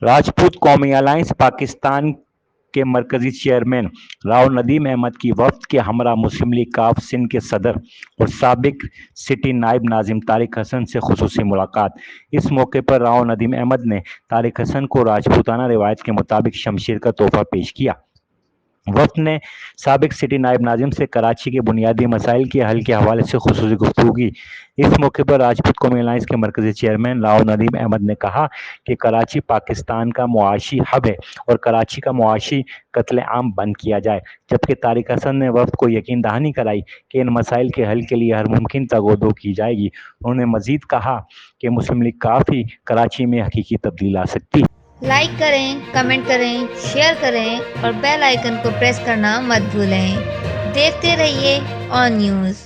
राजपूत कौमी अलायंस पाकिस्तान के मरकजी चेयरमैन राव नदीम अहमद की वफ्द के हमरा मुस्लिम लीग काफ सिंध के सदर और साबिक सिटी नायब नाजिम तारिक हसन से खुसूसी मुलाकात। इस मौके पर राव नदीम अहमद ने तारिक हसन को राजपूताना रिवायत के मुताबिक शमशीर का तोहफा पेश किया। वफ्द ने साबिक सिटी नायब नाजिम से कराची के बुनियादी मसाइल के हल के हवाले से खुसूसी गुफ्तगू की। इस मौके पर राजपूत कौमी अलायंस के मरकजी चेयरमैन राव नदीम अहमद ने कहा कि कराची पाकिस्तान का मुआशी हब है और कराची का मुआशी कत्ले आम बंद किया जाए, जबकि तारिक हसन ने वफ्द को यकीन दहानी कराई कि इन मसाइल के हल के लिए हर मुमकिन तगोदो की जाएगी। उन्होंने मजीद कहा कि मुस्लिम लीग काफ़ी कराची में हकीकी तब्दीली ला सकती है। लाइक करें, कमेंट करें, शेयर करें और बेल आइकन को प्रेस करना मत भूलें। देखते रहिए ऑन न्यूज़।